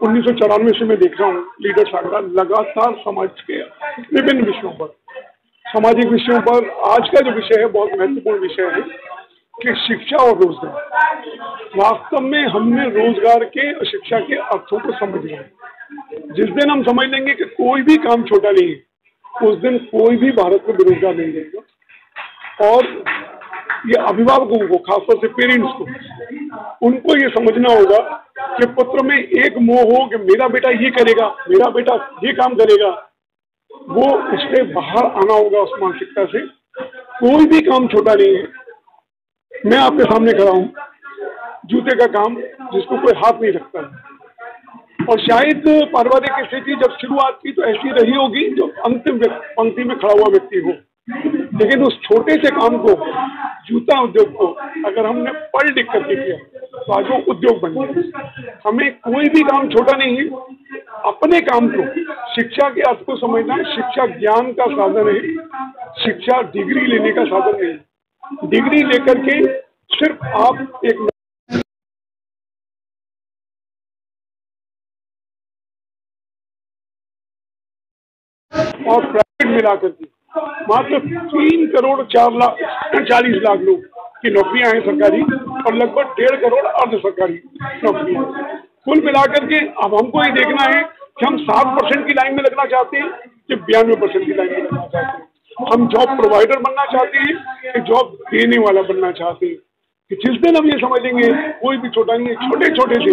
1994 से मैं देख रहा हूँ लीडर सागरा लगातार समाज के विभिन्न विषयों पर, सामाजिक विषयों पर, आज का जो विषय है बहुत महत्वपूर्ण विषय है कि शिक्षा और रोजगार। वास्तव में हमने रोजगार के और शिक्षा के अर्थों को समझ लिया। जिस दिन हम समझ लेंगे कि कोई भी काम छोटा नहीं है, उस दिन कोई भी भारत में बेरोजगार नहीं रहेगा। और ये अभिभावकों को, खासतौर से पेरेंट्स को, उनको ये समझना होगा कि पुत्र में एक मोह हो कि मेरा बेटा ये करेगा, मेरा बेटा ये काम करेगा, वो उससे बाहर आना होगा उस मानसिकता से। कोई भी काम छोटा नहीं है। मैं आपके सामने खड़ा हूँ, जूते का काम जिसको कोई हाथ नहीं रखता है। और शायद पारिवारिक स्थिति जब शुरुआत की तो ऐसी रही होगी जो अंतिम पंक्ति में खड़ा हुआ व्यक्ति हो, लेकिन उस छोटे से काम को, जूता उद्योग को, अगर हमने पढ़ लिख करके किया तो आज वो उद्योग बन गया। हमें कोई भी काम छोटा नहीं है। अपने काम को, शिक्षा के अर्थ को समझना, शिक्षा ज्ञान का साधन है, शिक्षा डिग्री लेने का साधन नहीं। डिग्री लेकर के सिर्फ आप एक और प्राइवेट मिलाकर के मात्र 3,40,00,000 लोग की नौकरियां हैं सरकारी, और लगभग 1.5 करोड़ अर्ध सरकारी नौकरियां। कुल मिलाकर के अब हमको ये देखना है कि हम 7% की लाइन में लगना चाहते हैं कि 92% की लाइन में लगना चाहते हैं। हम जॉब प्रोवाइडर बनना चाहते हैं कि जॉब देने वाला बनना चाहते हैं। कि जिस दिन हम ये समझेंगे कोई भी छोटा नहीं है, छोटे छोटे से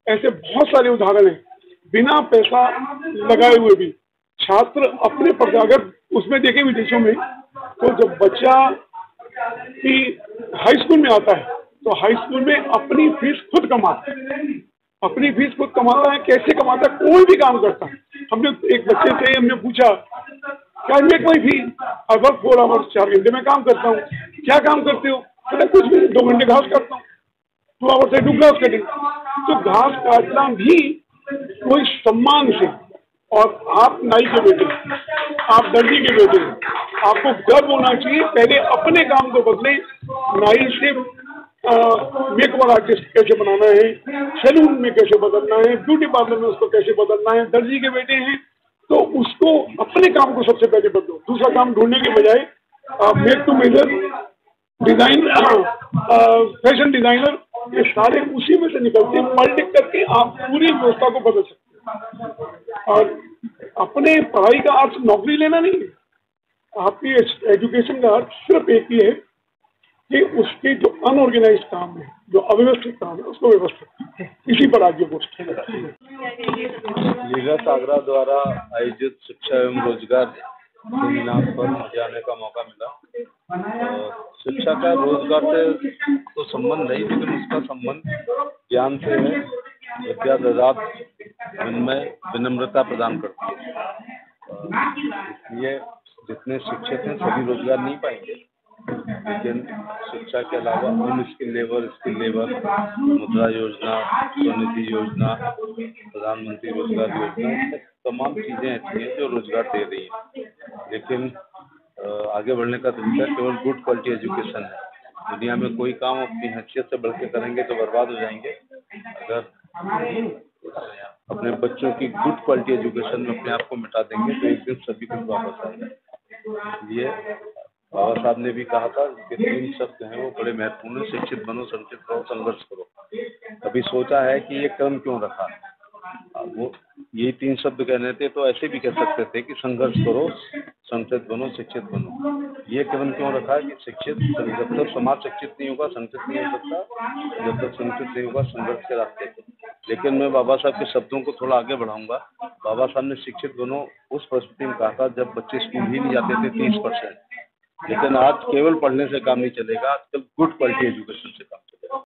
ऐसे बहुत सारे उदाहरण हैं, बिना पैसा लगाए हुए भी छात्र अपने पर, अगर उसमें देखें विदेशों में, तो जब बच्चा की हाई स्कूल में आता है तो हाई स्कूल में अपनी फीस खुद कमाता है। अपनी फीस खुद कमाता है। कैसे कमाता है? कोई भी काम करता है। हमने एक बच्चे से हमने पूछा, क्या ये कोई फी? आई वर्क 4 आवर्स, 4 घंटे में काम करता हूँ। क्या काम करते हो? बोले कुछ भी, 2 घंटे घास काटता हूँ। 2 आवर्स से 2 घास कटेंगे। तो घास काटना भी कोई सम्मान से। और आप नाई के बेटे, आप दर्जी के बेटे, आपको गर्व होना चाहिए। पहले अपने काम को बदले। नाई से मेकओवर आर्टिस्ट कैसे बनाना है, सैलून में कैसे बदलना है, ब्यूटी पार्लर में उसको कैसे बदलना है। दर्जी के बेटे हैं तो उसको अपने काम को सबसे पहले बदलो। दूसरा काम ढूंढने के बजाय make to major, design, fashion designer, ये सारे उसी में से निकलते हैं। पढ़ लिख करके आप पूरी व्यवस्था को बदल सकते हैं। और अपने पढ़ाई का अर्थ नौकरी लेना नहीं है। आपकी एजुकेशन का अर्थ सिर्फ एक ही है कि उसके जो अनऑर्गेनाइज काम है, जो अव्यवस्थित काम है, उसको व्यवस्थित। इसी पर आज ये गोष्ठी है। लीडर सागरा द्वारा आयोजित शिक्षा एवं रोजगार सेमिनार पर मुझे आने का मौका मिला। शिक्षा का रोजगार से तो संबंध नहीं, लेकिन उसका संबंध ज्ञान से है। विद्या ददात विनम्र विनम्रता प्रदान करती है। इसलिए जितने शिक्षित हैं सभी रोजगार नहीं पाएंगे, लेकिन शिक्षा के अलावा अनस्किल लेबर, स्किल लेबर, मुद्रा योजना, स्वनिधि योजना, प्रधानमंत्री रोजगार योजना, तमाम चीज़ें ऐसी हैं जो रोजगार दे रही हैं। लेकिन आगे बढ़ने का तरीका केवल गुड क्वालिटी एजुकेशन है। दुनिया में कोई काम अपनी हैसियत से बढ़ के करेंगे तो बर्बाद हो जाएंगे। अगर अपने बच्चों की गुड क्वालिटी एजुकेशन में अपने आप को मिटा देंगे तो एक दिन सभी कुछ वापस आएगा। इसलिए बाबा साहब ने भी कहा था कि 3 शब्द हैं वो बड़े महत्वपूर्ण हैं: शिक्षित बनो, संचित रहो, संघर्ष करो। कभी सोचा है कि ये क्रम क्यों रखा? वो यही 3 शब्द कहने थे तो ऐसे भी कह सकते थे कि संघर्ष करो, संचित बनो, शिक्षित बनो। ये क्रम क्यों रखा कि शिक्षित, जब तक समाज शिक्षित नहीं होगा संचित नहीं हो सकता, जब तक संचित नहीं होगा संघर्ष के रास्ते पर। लेकिन मैं बाबा साहब के शब्दों को थोड़ा आगे बढ़ाऊंगा। बाबा साहब ने शिक्षित बनो उस परिस्थिति में कहा था जब बच्चे स्कूल ही नहीं जाते थे 30%। लेकिन आज केवल पढ़ने से काम नहीं चलेगा, आजकल गुड क्वालिटी एजुकेशन से काम